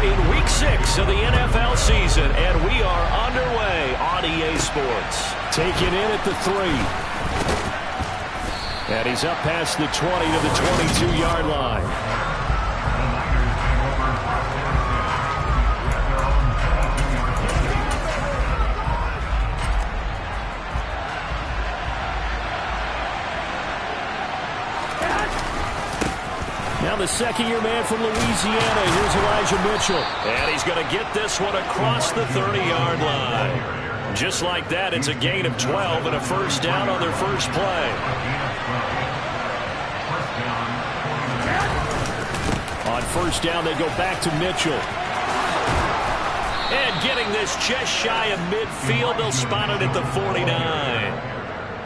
in Week 6 of the NFL season, and we are underway on EA Sports. Taking in at the 3. And he's up past the 20 to the 22-yard line. Now the second-year man from Louisiana. Here's Elijah Mitchell. And he's going to get this one across the 30-yard line. Just like that, it's a gain of 12 and a first down on their first play. On first down, they go back to Mitchell. And getting this just shy of midfield, they'll spot it at the 49.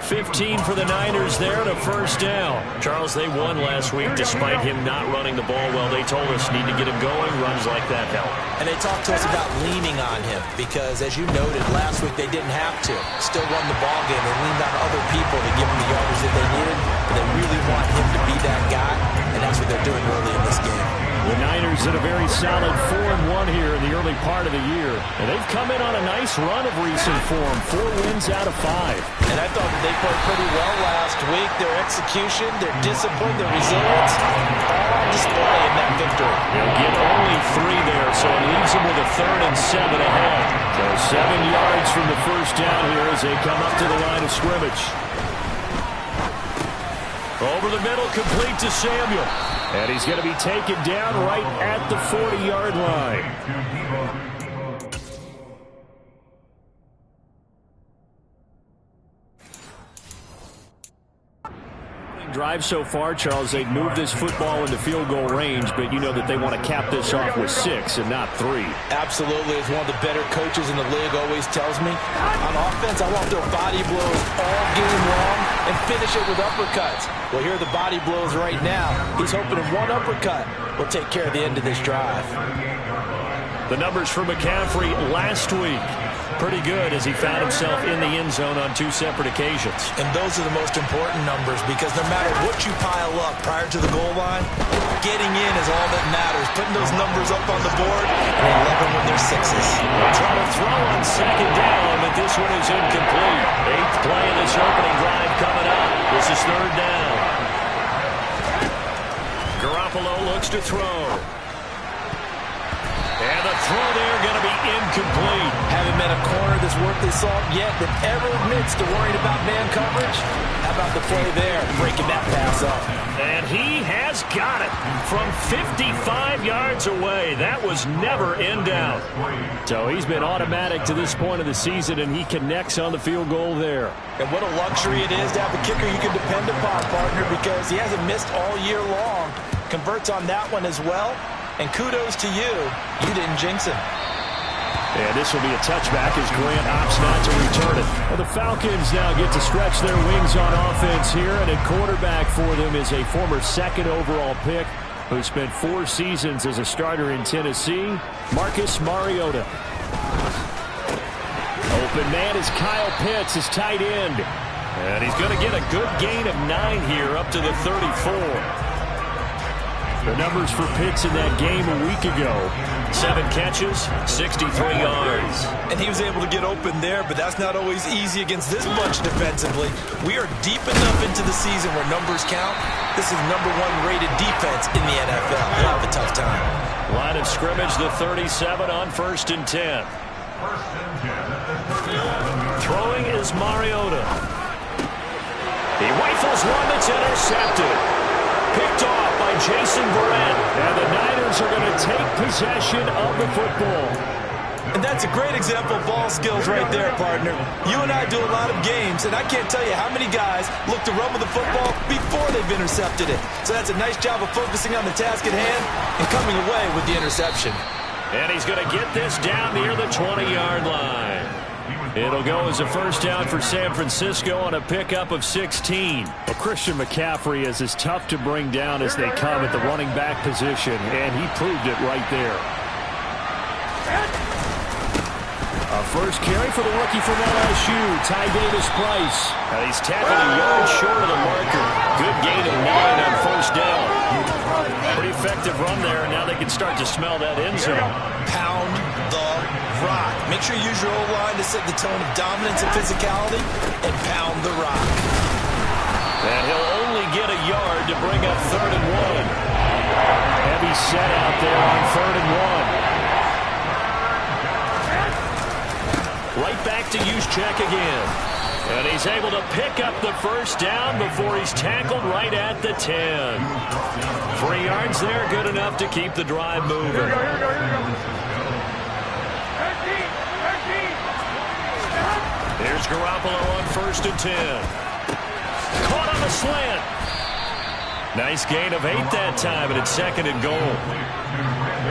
15 for the Niners there and a first down. Charles, they won last week despite him not running the ball well. They told us need to get him going. Runs like that help. And they talked to us about leaning on him because, as you noted, last week they didn't have to. Still won the ball game. They leaned on other people to give them the yardage that they needed. But they really want him to be that guy, and that's what they're doing early in this game. The Niners in a very solid 4-1 here in the early part of the year. And they've come in on a nice run of recent form. 4 wins out of 5. And I thought they played pretty well last week. Their execution, their discipline, their resilience, all on display in that victory. They'll get only 3 there, so it leaves them with a 3rd and 7 ahead. So 7 yards from the first down here as they come up to the line of scrimmage. Over the middle, complete to Samuel. And he's going to be taken down right at the 40-yard line. Drive so far, Charles, they've moved this football into field goal range, but you know that they want to cap this off with 6 and not 3. Absolutely. As one of the better coaches in the league always tells me, on offense, I want their body blows all game long and finish it with uppercuts. Well, here are the body blows right now. He's hoping in one uppercut will take care of the end of this drive. The numbers for McCaffrey last week. Pretty good as he found himself in the end zone on 2 separate occasions. And those are the most important numbers because no matter what you pile up prior to the goal line, getting in is all that matters. Putting those numbers up on the board, and they love them when they're 6s. They'll try to throw on second down, but this one is incomplete. 8th play of this opening drive coming up. This is 3rd down. Garoppolo looks to throw. And the throw there going to be incomplete. Haven't met a corner that's worth his salt yet that ever admits to worrying about man coverage. How about the play there, breaking that pass up? And he has got it from 55 yards away. That was never in doubt. So he's been automatic to this point of the season, and he connects on the field goal there. And what a luxury it is to have a kicker you can depend upon, partner, because he hasn't missed all year long. Converts on that one as well. And kudos to you. You didn't jinx him. And this will be a touchback as Grant opts not to return it. Well, the Falcons now get to stretch their wings on offense here, and at quarterback for them is a former 2nd overall pick who spent 4 seasons as a starter in Tennessee, Marcus Mariota. Open man is Kyle Pitts, his tight end. And he's going to get a good gain of 9 here up to the 34. The numbers for Pitts in that game a week ago. 7 catches, 63 yards. And he was able to get open there, but that's not always easy against this bunch defensively. We are deep enough into the season where numbers count. This is #1 rated defense in the NFL. They'll have a tough time. Line of scrimmage, the 37 on 1st and 10. Throwing is Mariota. He rifles one that's intercepted. Picked off by Jason Verrett. And the Niners are going to take possession of the football. And that's a great example of ball skills right there, partner. You and I do a lot of games, and I can't tell you how many guys look to run with the football before they've intercepted it. So that's a nice job of focusing on the task at hand and coming away with the interception. And he's going to get this down near the 20-yard line. It'll go as a first down for San Francisco on a pickup of 16. Well, Christian McCaffrey is as tough to bring down as they come at the running back position, and he proved it right there. A first carry for the rookie from LSU, Ty Davis-Price. He's tackled a yard short of the marker. Good gain of 9 on first down. Pretty effective run there, and now they can start to smell that end zone. Pound the rock. Make sure you use your O-line to set the tone of dominance and physicality, and pound the rock. And he'll only get a yard to bring up 3rd and 1. Heavy set out there on 3rd and 1. Right back to Juszczyk again. And he's able to pick up the first down before he's tackled right at the 10. 3 yards there, good enough to keep the drive moving. Here's Garoppolo on 1st and 10. Caught on the slant. Nice gain of 8 that time, and it's 2nd and goal.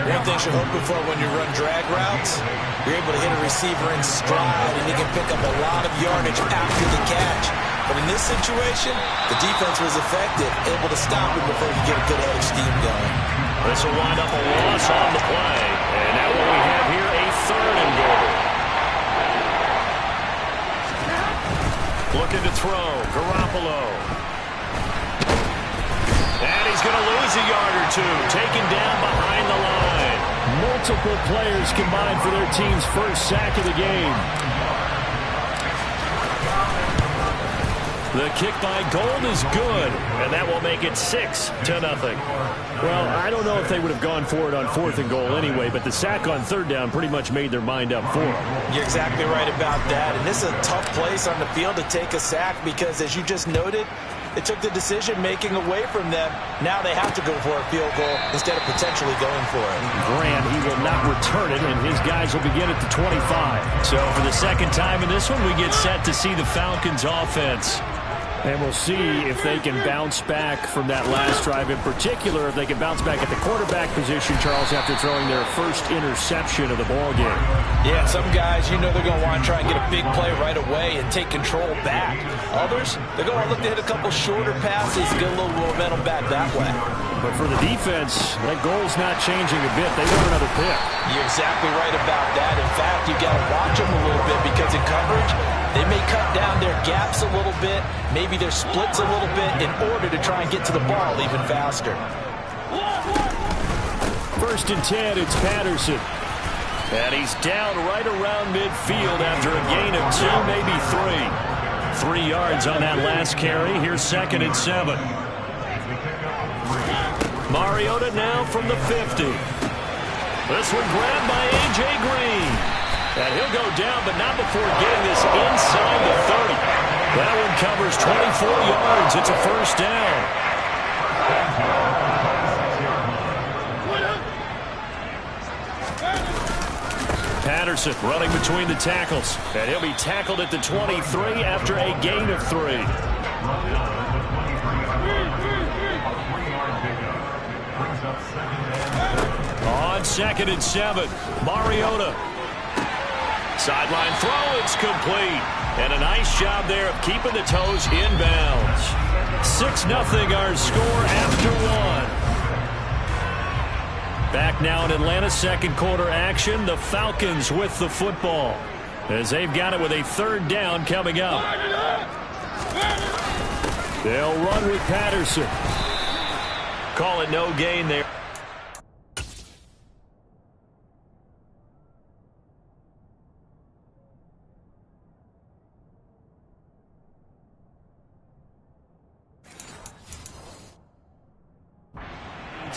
One thing you're hoping for when you run drag routes, you're able to hit a receiver in stride, and he can pick up a lot of yardage after the catch. But in this situation, the defense was effective, able to stop him before he get a good head of steam going. This will wind up a loss on the play. And now what we have here, a 3rd and goal. Looking to throw, Garoppolo. And he's going to lose a yard or 2, taken down behind the line. Multiple players combined for their team's first sack of the game. The kick by Gold is good, and that will make it 6-0. Well, I don't know if they would have gone for it on 4th and goal anyway, but the sack on 3rd down pretty much made their mind up for them. You're exactly right about that, and this is a tough place on the field to take a sack because, as you just noted, they took the decision-making away from them. Now they have to go for a field goal instead of potentially going for it. Graham, he will not return it, and his guys will begin at the 25. So for the 2nd time in this one, we get set to see the Falcons offense. And we'll see if they can bounce back from that last drive. In particular, if they can bounce back at the quarterback position, Charles, after throwing their first interception of the ball game. Yeah, some guys, you know they're going to want to try and get a big play right away and take control back. Others, they're going to look to hit a couple shorter passes and get a little momentum back that way. But for the defense, that goal's not changing a bit. They want another pick. You're exactly right about that. In fact, you got to watch them a little bit because in coverage, they may cut down their gaps a little bit, maybe their splits a little bit in order to try and get to the ball even faster. 1st and 10, it's Patterson. And he's down right around midfield after a gain of 2, maybe 3. 3 yards on that last carry. Here's 2nd and 7. Mariota now from the 50. This one grabbed by A.J. Green. And he'll go down, but not before getting this inside the 30. That one covers 24 yards. It's a 1st down. Patterson running between the tackles. And he'll be tackled at the 23 after a gain of 3. On 2nd and 7, Mariota. Sideline throw, it's complete. And a nice job there of keeping the toes inbounds. 6-0 our score after 1. Back now in Atlanta, 2nd quarter action. The Falcons with the football as they've got it with a 3rd down coming up. They'll run with Patterson. Call it no gain there.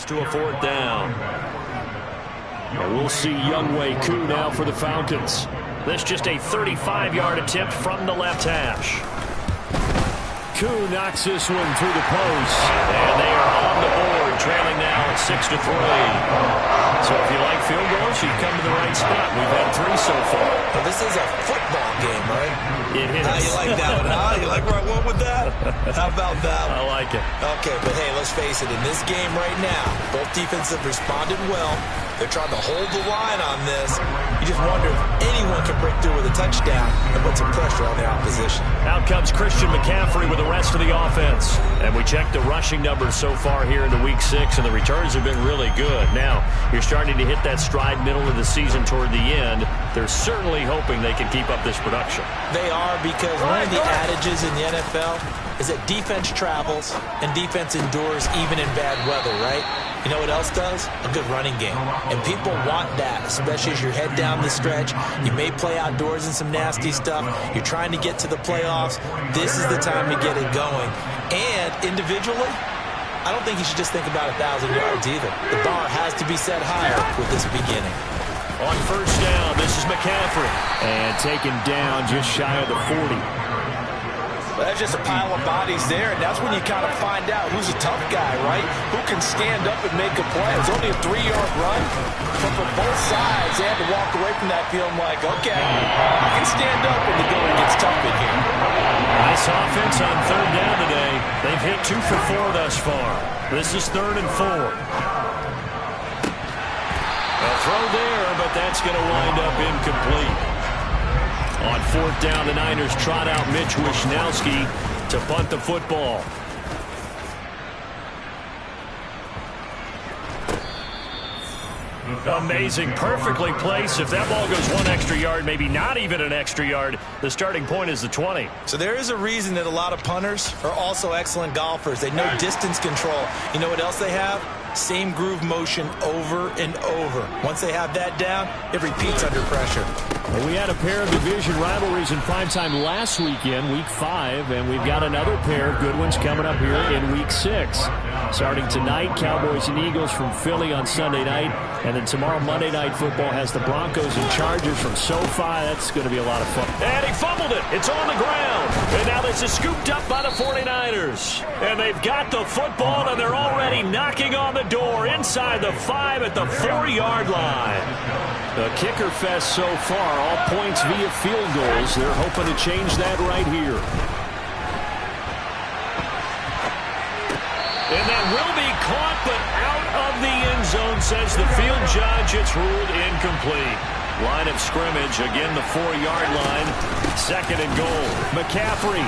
To a 4th down. And we'll see Younghoe Koo now for the Falcons. This just a 35-yard attempt from the left hash. Koo knocks this one through the post. And they are on the board, trailing now at 6-3. So if you like field goals, you've come to the right spot. We've had 3 so far. But this is a football game, right? It is. How you like that one, huh? You like where I went with that? How about that one? I like it. Okay, but hey, let's face it. In this game right now, both defenses have responded well. They're trying to hold the line on this. You just wonder if anyone can break through with a touchdown and put some pressure on the opposition. Out comes Christian McCaffrey with the rest of the offense. And we checked the rushing numbers so far here in the Week 6, and the returns have been really good. Now, you're starting to hit that stride middle of the season toward the end. They're certainly hoping they can keep up this production. They are, because one of the adages in the NFL is that defense travels and defense endures even in bad weather, right? You know what else does? A good running game. And people want that, especially as you're head down the stretch. You may play outdoors in some nasty stuff. You're trying to get to the playoffs. This is the time to get it going. And individually, I don't think you should just think about 1,000 yards either. The bar has to be set higher with this beginning. On first down, this is McCaffrey. And taken down just shy of the 40. Well, that's just a pile of bodies there, and that's when you kind of find out who's a tough guy, right? Who can stand up and make a play. It's only a 3-yard run, but for both sides, they had to walk away from that feeling like, okay, I can stand up when the going gets tough in here. Nice offense on third down today. They've hit 2 for 4 thus far. This is 3rd and 4. A throw there, but that's going to wind up incomplete. On 4th down, the Niners trot out Mitch Wishnowsky to punt the football. Amazing, perfectly placed. If that ball goes 1 extra yard, maybe not even an extra yard, the starting point is the 20. So there is a reason that a lot of punters are also excellent golfers. They know distance control. You know what else they have? Same groove motion over and over. Once they have that down, it repeats under pressure. Well, we had a pair of division rivalries in primetime last weekend, Week 5, and we've got another pair of good ones coming up here in Week 6. Starting tonight, Cowboys and Eagles from Philly on Sunday night, and then tomorrow Monday Night Football has the Broncos and Chargers from SoFi. That's going to be a lot of fun. And he fumbled it. It's on the ground. And now this is scooped up by the 49ers. And they've got the football, and they're already knocking on the door inside the 5 at the 4-yard line. The kicker fest so far, all points via field goals. They're hoping to change that right here. And that will be caught, but out of the end zone, says the field judge. It's ruled incomplete. Line of scrimmage, again the 4-yard line. 2nd and goal. McCaffrey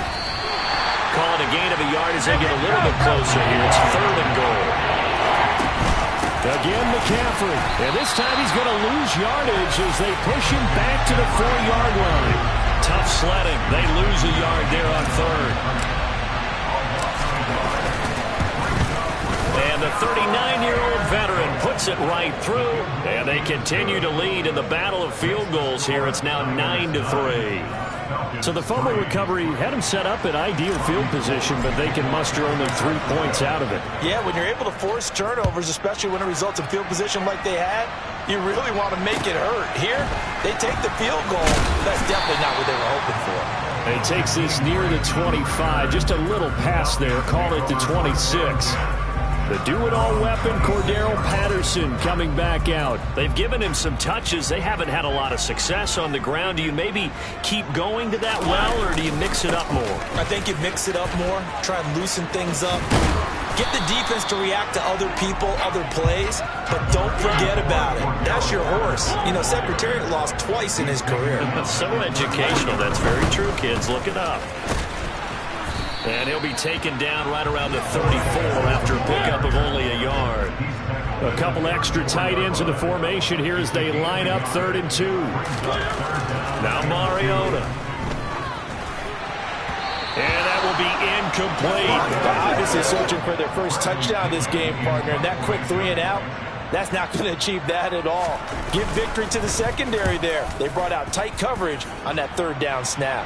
calling a gain of a yard as they get a little bit closer here. It's 3rd and goal. Again, McCaffrey. And this time he's going to lose yardage as they push him back to the 4-yard line. Tough sledding. They lose a yard there on 3rd. And the 39-year-old veteran puts it right through. And they continue to lead in the battle of field goals here. It's now 9-3. So the fumble recovery had them set up at ideal field position, but they can muster only 3 points out of it. Yeah, when you're able to force turnovers, especially when it results in field position like they had, you really want to make it hurt. Here, they take the field goal. That's definitely not what they were hoping for. He takes this near the 25, just a little pass there, call it the 26. The do-it-all weapon, Cordero Patterson, coming back out. They've given him some touches. They haven't had a lot of success on the ground. Do you maybe keep going to that well, or do you mix it up more? I think you mix it up more, try and loosen things up. Get the defense to react to other people, other plays, but don't forget about it. That's your horse. You know, Secretariat lost twice in his career. So educational. That's very true, kids. Look it up. And he'll be taken down right around the 34 after a pickup of only a yard. A couple extra tight ends in the formation here as they line up 3rd and 2. Now Mariota. And that will be incomplete. They're obviously searching for their first touchdown this game, partner. And that quick 3 and out, that's not going to achieve that at all. Give victory to the secondary there. They brought out tight coverage on that 3rd down snap.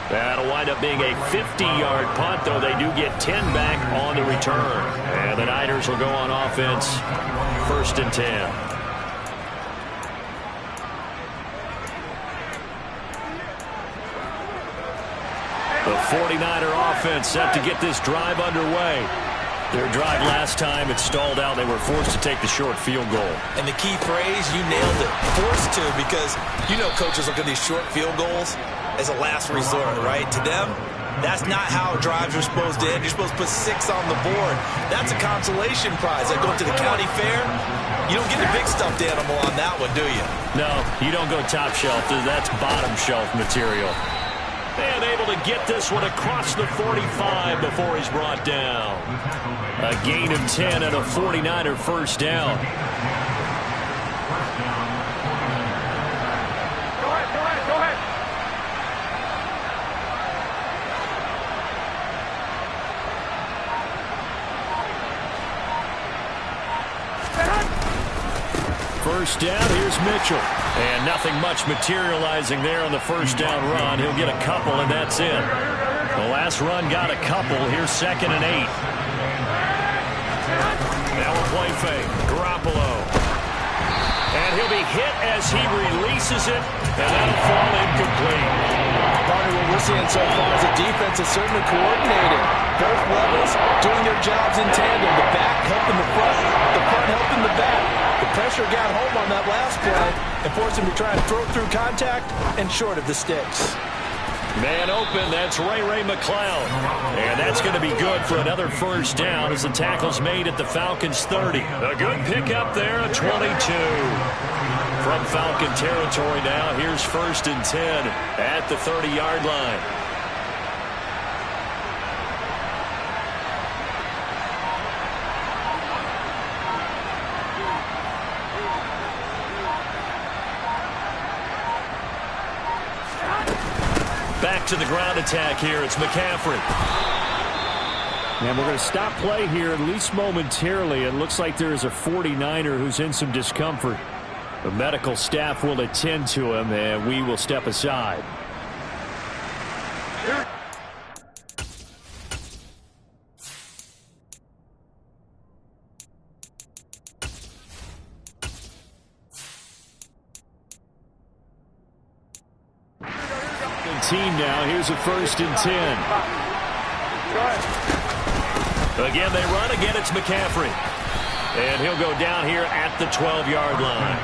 That'll wind up being a 50-yard punt, though they do get 10 back on the return. And the Niners will go on offense, 1st and 10. The 49er offense set to get this drive underway. Their drive last time, it stalled out. They were forced to take the short field goal. And the key phrase, you nailed it. Forced to, because you know coaches look at these short field goals as a last resort, right? To them, that's not how drives are supposed to end. You're supposed to put 6 on the board. That's a consolation prize. Like going to the county fair, you don't get a big stuffed animal on that one, do you? No, you don't go top shelf. That's bottom shelf material. And able to get this one across the 45 before he's brought down. A gain of 10 and a 49er first down. first down. Here's Mitchell. And nothing much materializing there on the first down run. He'll get a couple, and that's it. The last run got a couple. Here's 2nd and 8. Now a play fake. Garoppolo. And he'll be hit as he releases it, and that'll fall incomplete. Partner, what we're seeing so far is the defense is certainly coordinated. Both levels doing their jobs in tandem. The back helping the front helping the back. The pressure got home on that last play and forced him to try and throw through contact and short of the sticks. Man open, that's Ray McCloud. And that's going to be good for another first down as the tackle's made at the Falcons' 30. A good pickup there, a 22. From Falcon territory now, here's 1st and 10 at the 30-yard line. Back to the ground attack here. It's McCaffrey. And we're going to stop play here, at least momentarily. It looks like there is a 49er who's in some discomfort. The medical staff will attend to him, and we will step aside. Team now. Here's a 1st and 10. Again, they run. Again, it's McCaffrey. And he'll go down here at the 12-yard line.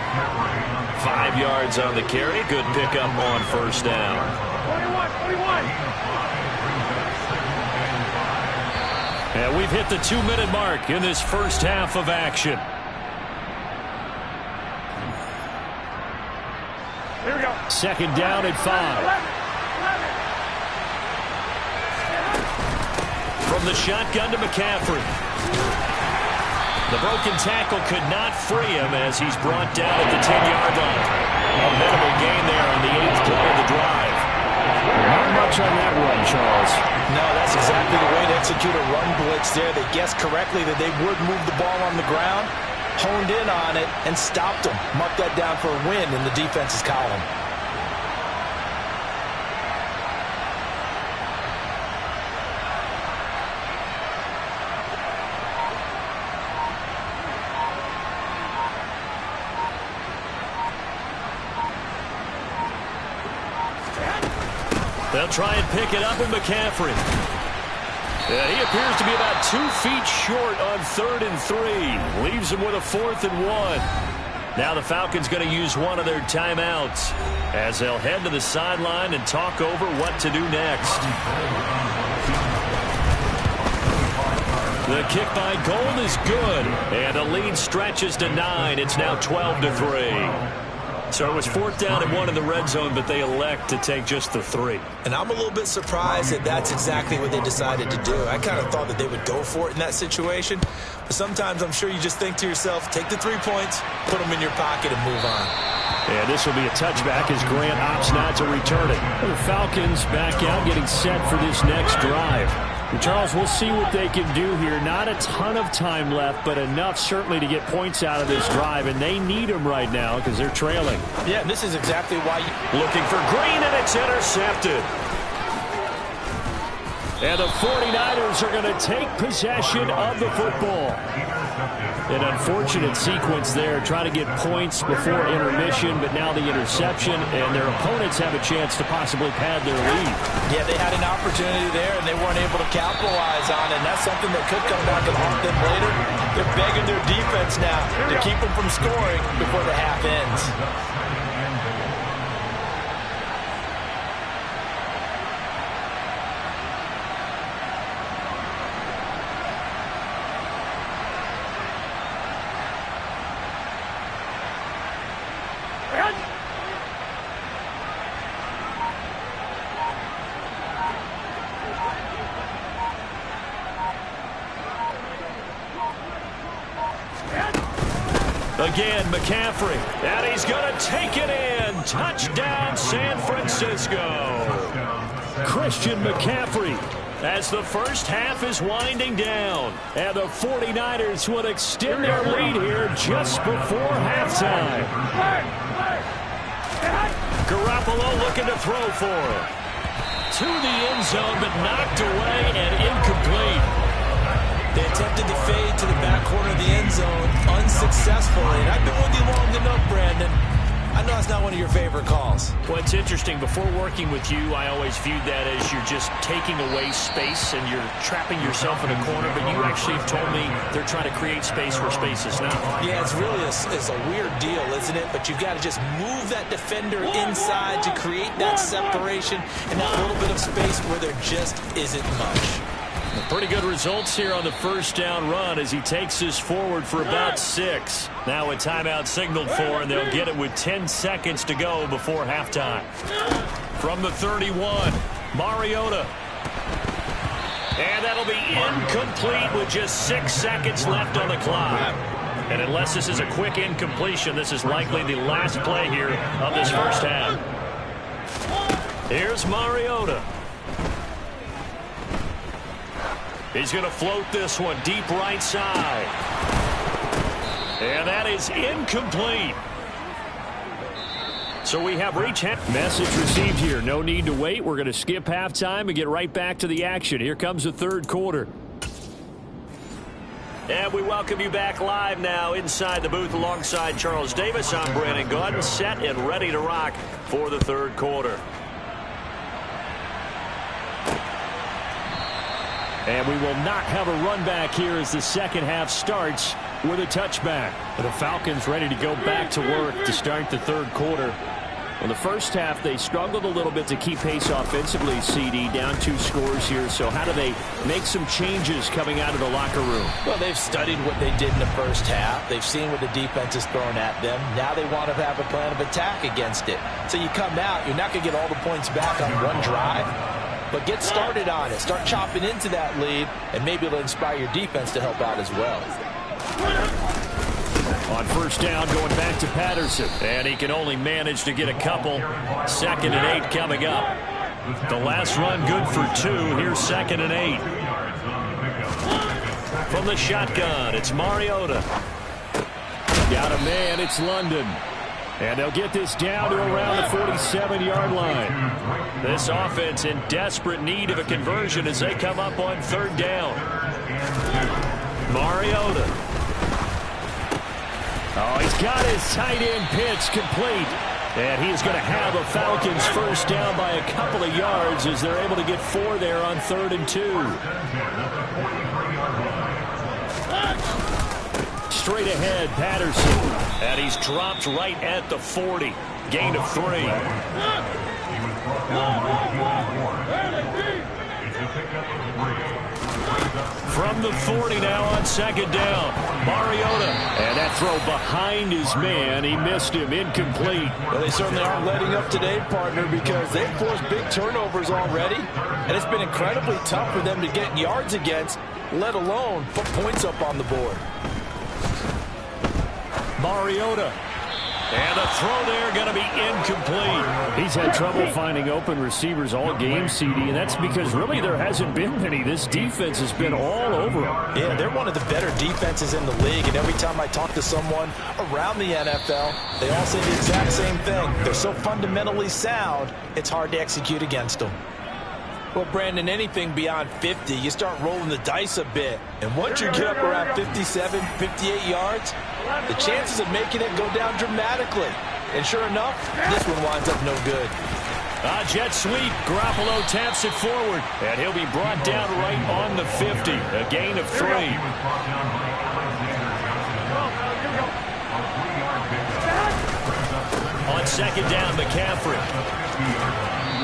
5 yards on the carry. Good pickup on first down. 21. And we've hit the 2-minute mark in this first half of action. Here we go. 2nd down at 5. From the shotgun to McCaffrey. The broken tackle could not free him as he's brought down at the 10-yard line. A minimal gain there on the 8th play of the drive. Not much on that run, Charles. No, that's exactly the way to execute a run blitz there. They guessed correctly that they would move the ball on the ground, honed in on it, and stopped them. Marked that down for a win in the defense's column. They'll try and pick it up with McCaffrey. Yeah, he appears to be about 2 feet short on 3rd and 3. Leaves him with a 4th and 1. Now the Falcons going to use one of their timeouts as they'll head to the sideline and talk over what to do next. The kick by Gold is good, and the lead stretches to 9. It's now 12-3. So it was 4th down and 1 in the red zone, but they elect to take just the 3. And I'm a little bit surprised that that's exactly what they decided to do. I kind of thought that they would go for it in that situation. But sometimes I'm sure you just think to yourself, take the 3 points, put them in your pocket, and move on. And this will be a touchback as Grant opts not to return it. The Falcons back out, getting set for this next drive. And Charles, we'll see what they can do here. Not a ton of time left, but enough certainly to get points out of this drive. And they need them right now because they're trailing. Yeah, and this is exactly why you... Looking for Green, and it's intercepted. And the 49ers are going to take possession of the football. An unfortunate sequence there, trying to get points before intermission, but now the interception, and their opponents have a chance to possibly pad their lead. Yeah, they had an opportunity there, and they weren't able to capitalize on it, and that's something that could come back and haunt them later. They're begging their defense now to keep them from scoring before the half ends. Again, McCaffrey, and he's going to take it in. Touchdown, San Francisco. Christian McCaffrey as the first half is winding down. And the 49ers will extend their lead here just before halftime. Garoppolo looking to throw for it. To the end zone, but knocked away and incomplete. They attempted to fade to the back corner of the end zone unsuccessfully. And I've been with you long enough, Brandon. I know it's not one of your favorite calls. Well, it's interesting. Before working with you, I always viewed that as you're just taking away space and you're trapping yourself in a corner. But you actually have told me they're trying to create space where space is not. Yeah, it's really a weird deal, isn't it? But you've got to just move that defender inside to create that separation and that little bit of space where there just isn't much. Pretty good results here on the first down run as he takes this forward for about 6. Now a timeout signaled for, and they'll get it with 10 seconds to go before halftime. From the 31, Mariota. And that'll be incomplete with just 6 seconds left on the clock. And unless this is a quick incompletion, this is likely the last play here of this first half. Here's Mariota. He's going to float this one deep right side. And that is incomplete. So we have reached message received here. No need to wait. We're going to skip halftime and get right back to the action. Here comes the third quarter. And we welcome you back live now inside the booth alongside Charles Davis. I'm Brandon Gaudin, set and ready to rock for the third quarter. And we will not have a run back here as the second half starts with a touchback. The Falcons ready to go back to work to start the third quarter. In the first half, they struggled a little bit to keep pace offensively, CD, down 2 scores here. So how do they make some changes coming out of the locker room? Well, they've studied what they did in the first half. They've seen what the defense has thrown at them. Now they want to have a plan of attack against it. So you come out, you're not going to get all the points back on one drive. But get started on it. Start chopping into that lead, and maybe it'll inspire your defense to help out as well. On first down, going back to Patterson. And he can only manage to get a couple. 2nd and 8 coming up. The last run good for 2. Here's 2nd and 8. From the shotgun, it's Mariota. Got a man, it's London. And they'll get this down to around the 47-yard line. This offense in desperate need of a conversion as they come up on 3rd down. Mariota. Oh, he's got his tight end pitch complete. And he's going to have a Falcons first down by a couple of yards as they're able to get 4 there on 3rd and 2. Straight ahead, Patterson. And he's dropped right at the 40. Gain of 3. From the 40 now on 2nd down. Mariota. And that throw behind his man. He missed him. Incomplete. Well, they certainly aren't letting up today, partner, because they've forced big turnovers already. And it's been incredibly tough for them to get yards against, let alone put points up on the board. Mariota. And the throw there going to be incomplete. He's had trouble finding open receivers all game, CD, and that's because really there hasn't been many. This defense has been all over them. Yeah, they're one of the better defenses in the league, and every time I talk to someone around the NFL, they all say the exact same thing. They're so fundamentally sound, it's hard to execute against them. Well, Brandon, anything beyond 50, you start rolling the dice a bit. And once you get up around 57, 58 yards, the chances of making it go down dramatically. And sure enough, this one winds up no good. Jet sweep. Garoppolo taps it forward. And he'll be brought down right on the 50. A gain of 3. On 2nd down, McCaffrey.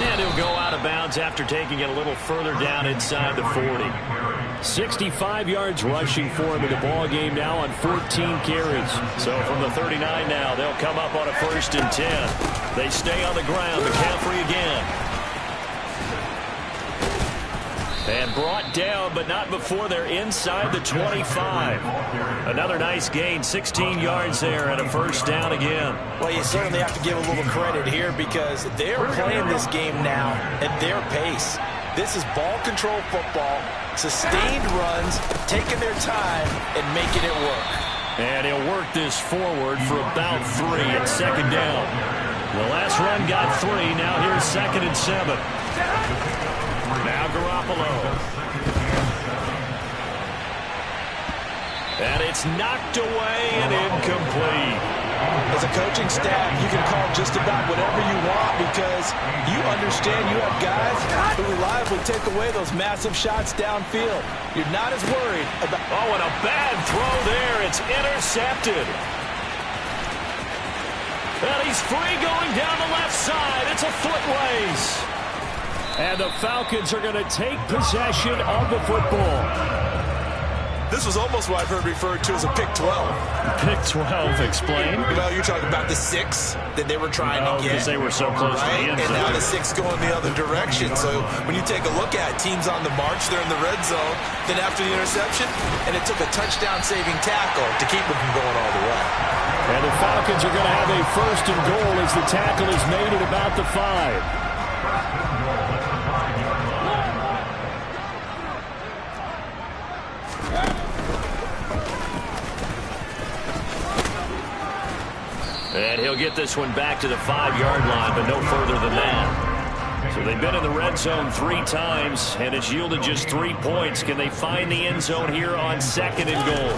And he'll go out of bounds after taking it a little further down inside the 40. 65 yards rushing for him in the ball game now on 14 carries. So from the 39 now, they'll come up on a 1st and 10. They stay on the ground. McCaffrey again. And brought down, but not before they're inside the 25. Another nice gain, 16 yards there, and a 1st down again. Well, you certainly have to give a little credit here because they're playing this game now at their pace. This is ball control football, sustained runs, taking their time, and making it work. And he'll work this forward for about 3 at second down. The last run got 3. Now here's 2nd and 7. Now Garoppolo. And it's knocked away and incomplete. As a coaching staff, you can call just about whatever you want because you understand you have guys who reliably take away those massive shots downfield. You're not as worried about... Oh, and a bad throw there. It's intercepted. And he's free going down the left side. It's a foot race. And the Falcons are going to take possession of the football. This was almost what I've heard referred to as a pick 12. Pick 12, explain. Well, you're talking about the 6 that they were trying to get. Because they were so close to the end zone. And now the 6 going the other direction. So when you take a look at teams on the march, they're in the red zone. Then after the interception, and it took a touchdown-saving tackle to keep them from going all the way. And the Falcons are going to have a 1st and goal as the tackle is made at about the 5. And he'll get this one back to the 5-yard line, but no further than that. So they've been in the red zone 3 times, and it's yielded just 3 points. Can they find the end zone here on 2nd and goal?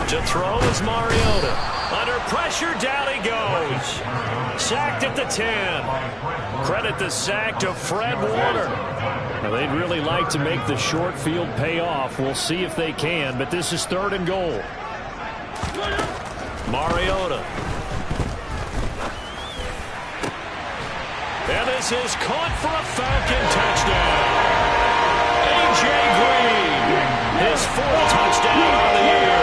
To throw is Mariota. Under pressure, down he goes. Sacked at the 10. Credit the sack to Fred Warner. Now, they'd really like to make the short field pay off. We'll see if they can, but this is 3rd and goal. Mariota. And this is caught for a Falcon touchdown. A.J. Green, his 4th touchdown on the year.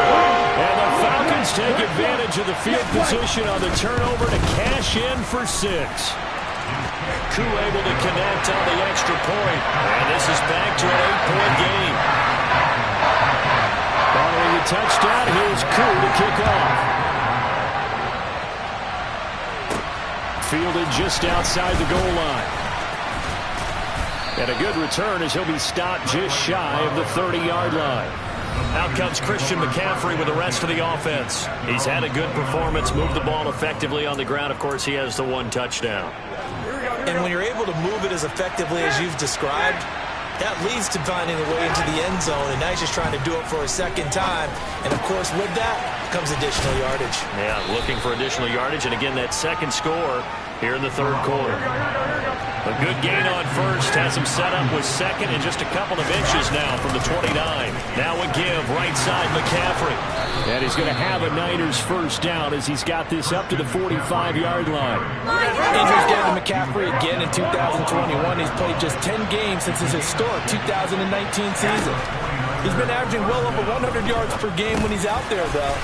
And the Falcons take advantage of the field position on the turnover to cash in for 6. Koo able to connect on the extra point. And this is back to an 8-point game. Following the touchdown, here's Koo to kick off. Fielded just outside the goal line. And a good return as he'll be stopped just shy of the 30-yard line. Out comes Christian McCaffrey with the rest of the offense. He's had a good performance, moved the ball effectively on the ground. Of course, he has the 1 touchdown. And when you're able to move it as effectively as you've described, that leads to finding a way into the end zone, and now he's just trying to do it for a 2nd time. And, of course, with that comes additional yardage. Yeah, looking for additional yardage, and again, that 2nd score here in the 3rd quarter. A good gain on 1st, has him set up with 2nd and just a couple of inches now from the 29. Now a give, right side McCaffrey. And he's going to have a Niners 1st down as he's got this up to the 45-yard line. Injuries down to McCaffrey again in 2021. He's played just 10 games since his historic 2019 season. He's been averaging well over 100 yards per game when he's out there, though.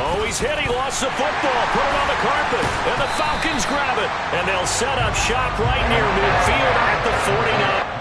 Oh, he's hit. He lost the football. Put it on the carpet. And the Falcons grab it. And they'll set up shop right near midfield at the 49.